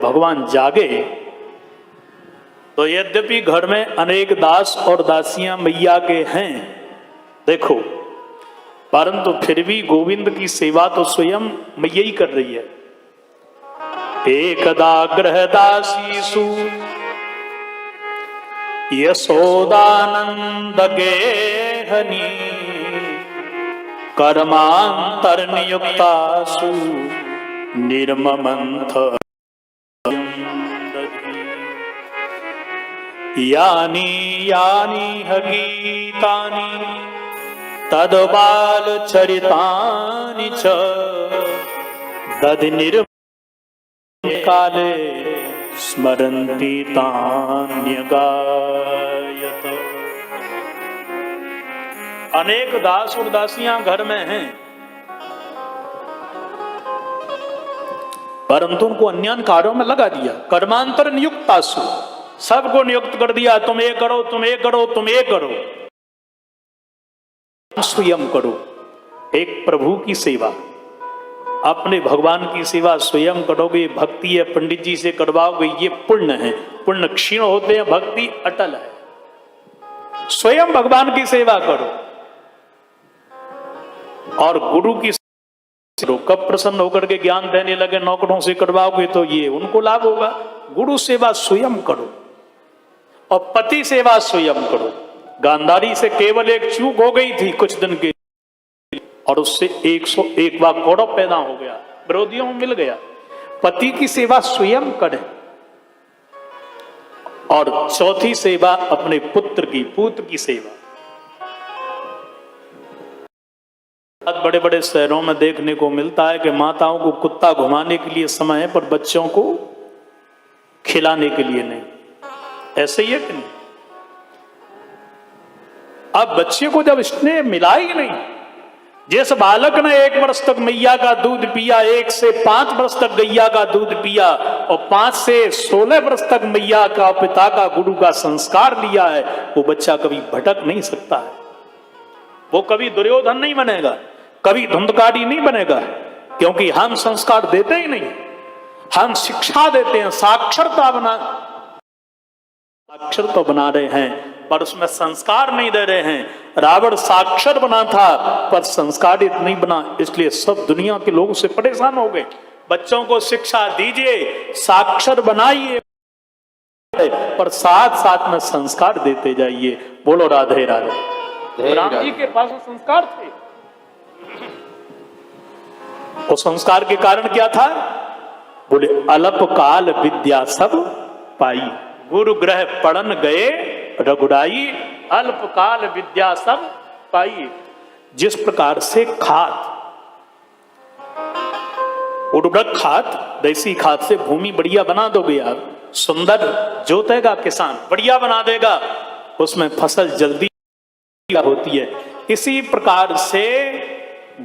भगवान जागे तो यद्यपि घर में अनेक दास और दासियां मैया के हैं, देखो, परंतु फिर भी गोविंद की सेवा तो स्वयं मैया ही कर रही है। एकदा गृह दासीसु यशोदानंद गेहनी कर्मांतर नियुक्तासु निर्ममंथ यानी यानी गीतानि तद्बाल चरितानि च दधि काले स्मरन्ति तान्यगायत। अनेक दास और दासियां घर में हैं, परंतु उनको अन्य कार्यों में लगा दिया। कर्मांतर नियुक्तासु, सबको नियुक्त कर दिया, तुम ये करो, तुम ये करो, तुम ये करो, स्वयं करो। एक प्रभु की सेवा, अपने भगवान की सेवा स्वयं करोगे, भक्ति है पंडित जी से करवाओगे, ये पुण्य है। पुण्य क्षीण होते हैं, भक्ति अटल है। स्वयं भगवान की सेवा करो और गुरु की कब प्रसन्न होकर के ज्ञान देने लगे नौकरों से करवाओगे तो ये उनको लाभ होगा। गुरु सेवा स्वयं करो और पति सेवा स्वयं करो। गांधारी से केवल एक चूक हो गई थी कुछ दिन के, और उससे 101 बार कौरव पैदा हो गया, विरोधियों में मिल गया। पति की सेवा स्वयं करें और चौथी सेवा अपने पुत्र की, पुत्र की सेवा। बड़े बड़े शहरों में देखने को मिलता है कि माताओं को कुत्ता घुमाने के लिए समय है पर बच्चों को खिलाने के लिए नहीं। ऐसे ही है कि नहीं? अब बच्चे को जब स्नेह मिला ही नहीं, जिस बालक ने 1 वर्ष तक मैया का दूध पिया, 1 से 5 वर्ष तक गैया का दूध पिया और 5 से 16 वर्ष तक मैया का, पिता का, गुरु का संस्कार लिया है, वो बच्चा कभी भटक नहीं सकता है। वो कभी दुर्योधन नहीं बनेगा, कभी धुंधकारी नहीं बनेगा, क्योंकि हम संस्कार देते ही नहीं। हम शिक्षा देते हैं, साक्षरता तो बना रहे हैं पर उसमें संस्कार नहीं दे रहे हैं। रावण साक्षर बना था पर संस्कारित नहीं बना, इसलिए सब दुनिया के लोग उससे परेशान हो गए। बच्चों को शिक्षा दीजिए, साक्षर बनाइए, पर साथ साथ में संस्कार देते जाइए। बोलो राधे राधे। राम जी के पास संस्कार थे, वो संस्कार के कारण क्या था? बोले अल्प काल विद्या सब पाई, गुरु ग्रह पढ़न गए रघुराई, अल्प काल विद्या सब पाई। जिस प्रकार से खाद, उर्वरक खाद, देसी खाद से भूमि बढ़िया बना दोगे आप, सुंदर जोतेगा किसान, बढ़िया बना देगा, उसमें फसल जल्दी होती है। इसी प्रकार से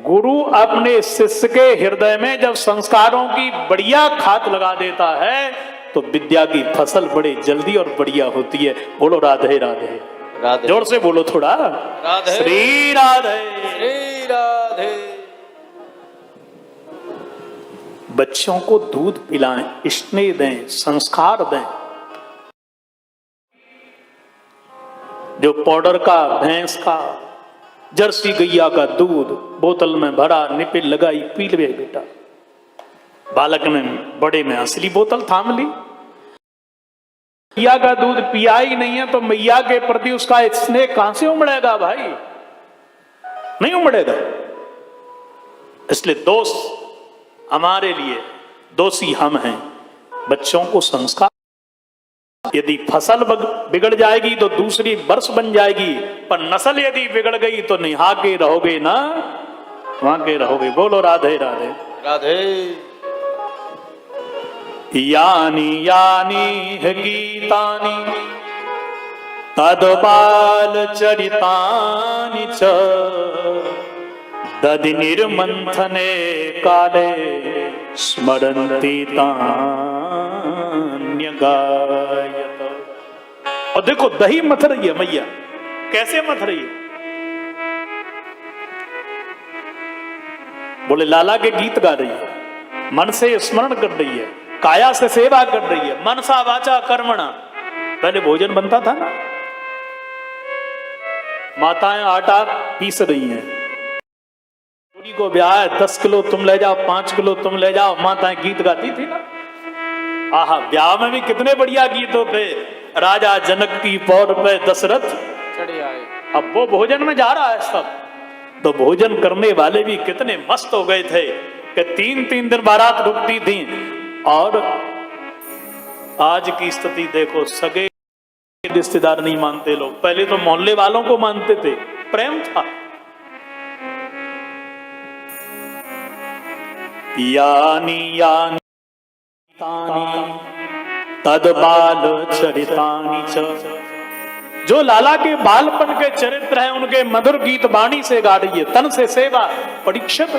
गुरु अपने शिष्य के हृदय में जब संस्कारों की बढ़िया खाद लगा देता है तो विद्या की फसल बड़े जल्दी और बढ़िया होती है। बोलो राधे राधे राधे, जोर से बोलो थोड़ा, राधे श्री राधे श्री राधे। बच्चों को दूध पिलाएं, स्नेह दें, संस्कार दें। जो पाउडर का, भैंस का, जर्सी गैया का दूध बोतल में भरा, निपिल लगाई, पी ले बेटा। बालक ने बड़े में असली बोतल थाम ली। मैया का दूध पिया ही नहीं है तो मैया के प्रति उसका स्नेह कहां से उमड़ेगा भाई? नहीं उमड़ेगा। इसलिए दोष हमारे लिए, दोषी हम हैं। बच्चों को संस्कार, यदि फसल बिगड़ जाएगी तो दूसरी वर्ष बन जाएगी, पर नस्ल यदि बिगड़ गई तो निहा के रहोगे ना, वहां के रहोगे। बोलो राधे राधे राधे। यानी यानी गीतानि तद्बाल चरितानि च दधि निर्मंथने काले स्मरन्ति तान्यगायत। और देखो दही मथ रही है मैया, कैसे मथ रही है? बोले लाला के गीत गा रही है, मन से स्मरण कर रही है, काया से सेवा कर रही है, मनसा वाचा कर्मणा। पहले भोजन बनता था ना, माताएं आटा पीस रही हैं, पूरी को ब्याह है, 10 किलो तुम ले जाओ, 5 किलो तुम ले जाओ, माताएं गीत गाती थी ना। आहा, ब्याह में भी कितने बढ़िया गीत होते, राजा जनक की पौड़ पे दशरथ चढ़े आए। अब वो भोजन में जा रहा है सब, तो भोजन करने वाले भी कितने मस्त हो गए थे कि 3-3 दिन बारात रुकती थी। और आज की स्थिति देखो, सगे रिश्तेदार नहीं मानते लोग, पहले तो मोहल्ले वालों को मानते थे, प्रेम था। यानी यानी तद बाल चरितानि च, जो लाला के बालपन के चरित्र हैं उनके मधुर गीत वाणी से गा रही है। तन से सेवा, परीक्षित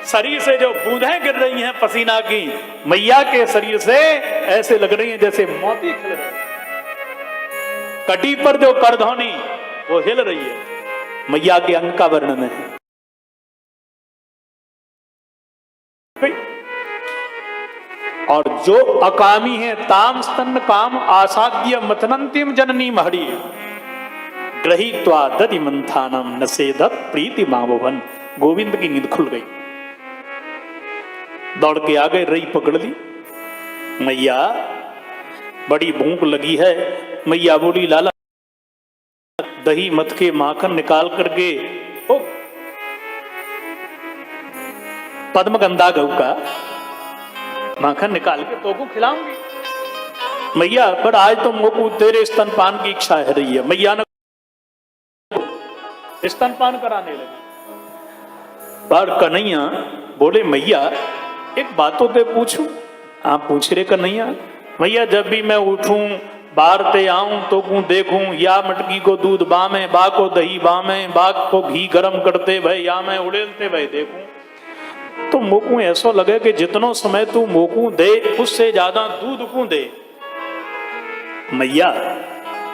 शरीर से जो बूंदें गिर रही हैं पसीना की, मैया के शरीर से ऐसे लग रही हैं जैसे मोती खिल रहे हैं। कटी पर जो करधौनी वो हिल रही है, मैया के अंग का वर्णन है। और जो अकामी है, ताम स्तन काम आसाद्य मतनंतिम जननी महड़ी, ग्रहीत्वा दधि मंथानम नसेदत प्रीति मावभन। गोविंद की नींद खुल गई, दौड़ के आ गए, रई पकड़ ली। मैया बड़ी भूख लगी है। मैया बोली, लाला दही मत के माखन निकाल करके ओ पद्मगंधा गऊ का माखन निकाल के तो को खिलाऊंगी। मैया पर आज तो मोकू तेरे स्तनपान की इच्छा है रही है। मैया ने स्तनपान कराने लगी। पर कन्हैया बोले, मैया एक बातों ते पूछूं। आप पूछ रहे कन्हैया? मैया जब भी मैं उठूं बाहर ते आऊं तो को देखूं, या मटकी को दूध बामे, बा को दही बामे, बा को घी गरम करते भय, या मैं उड़ेलते भय देखूं, तो मोकू ऐसा लगे कि जितनो समय तू मोकू दे उससे ज्यादा दूध को दे। मैया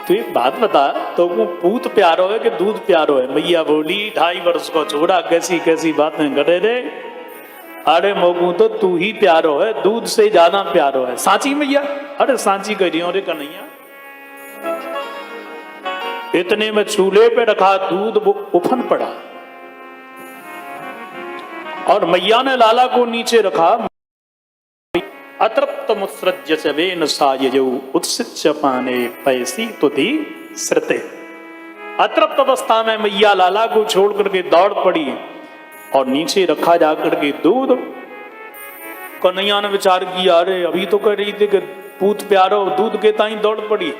तू एक बात बता, तो वो पूत प्यारो है कि दूध प्यारो है? मैया बोली, 2.5 वर्ष को छोड़ा, कैसी कैसी बातें करे रे। अरे मोकू तो तू ही प्यारो है, दूध से ज्यादा प्यारो है। सांची मैया? अरे सांची कह रही हो रे कन्हैया। इतने में चूल्हे पे रखा दूध वो उफन पड़ा और मैया ने लाला को नीचे रखा। अतृप्त मुत्सृज्य च वेन साययौ उत्सिच्य पाने पैसी तुधि श्रुते। अतृप्त अवस्था में मैया लाला को छोड़ करके दौड़ पड़ी और नीचे रखा जाकर के दूध। कन्हैया ने विचार किया, अरे अभी तो कह रही थी कि पूत प्यारो, दूध के ताई दौड़ पड़ी।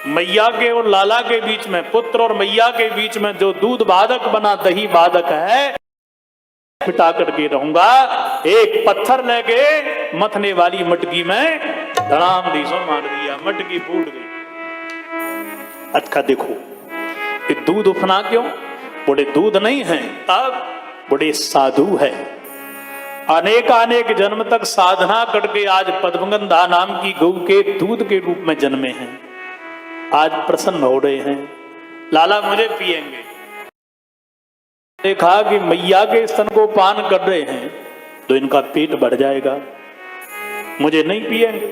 मैया के और लाला के बीच में, पुत्र और मैया के बीच में जो दूध बाधक बना, दही बाधक है, मिटा करके रहूंगा। एक पत्थर लेके मथने वाली मटकी में धड़ाम दीसो मार दिया, मटकी फूट गई। अच्छा देखो ये दूध उफना क्यों? बड़े दूध नहीं है, तब बड़े साधु है। अनेक जन्म तक साधना करके आज पद्मगंधा नाम की गौ के दूध के रूप में जन्मे हैं। आज प्रसन्न हो रहे हैं, लाला मुझे पिएंगे। देखा कि मैया के स्तन को पान कर रहे हैं तो इनका पेट बढ़ जाएगा, मुझे नहीं पिएंगे।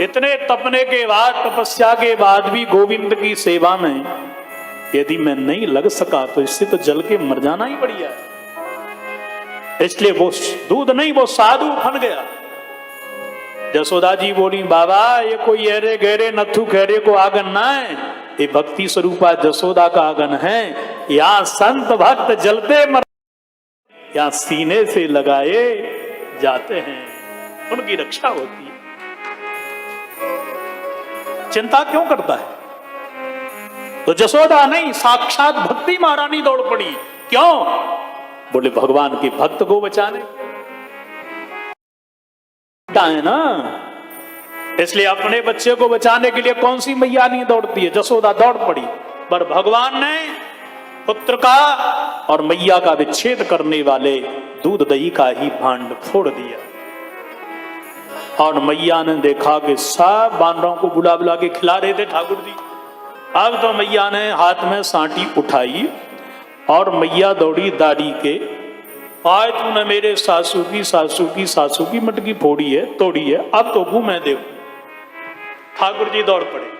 इतने तपने के बाद, तपस्या के बाद भी गोविंद की सेवा में यदि मैं नहीं लग सका तो इससे तो जल के मर जाना ही बढ़िया है। इसलिए वो दूध नहीं, वो साधु बन गया। जसोदा जी बोली, बाबा ये कोई एरे गहरे नथु खैरे को आगन ना है, ये भक्ति स्वरूपा जसोदा का आगन है। यहाँ संत भक्त जलते मर, यहाँ सीने से लगाए जाते हैं, उनकी रक्षा होती है। चिंता क्यों करता है? तो जसोदा नहीं, साक्षात भक्ति महारानी दौड़ पड़ी। क्यों? बोले भगवान के भक्त को बचाने है ना, इसलिए अपने बच्चे को बचाने के लिए कौन सी मैया नहीं दौड़ती है? जसोदा दौड़ पड़ी। पर भगवान ने पुत्र का और मैया का विच्छेद करने वाले दूध दही का ही भांड फोड़ दिया। और मैया ने देखा कि सब बानरों को बुला बुला के खिला रहे थे ठाकुर जी। अब तो मैया ने हाथ में सांटी उठाई और मैया दौड़ी दाढ़ी के आज तूने मेरे सासू की मटकी फोड़ी है, तोड़ी है, अब तो मैं देखूं। ठाकुर जी दौड़ पड़े।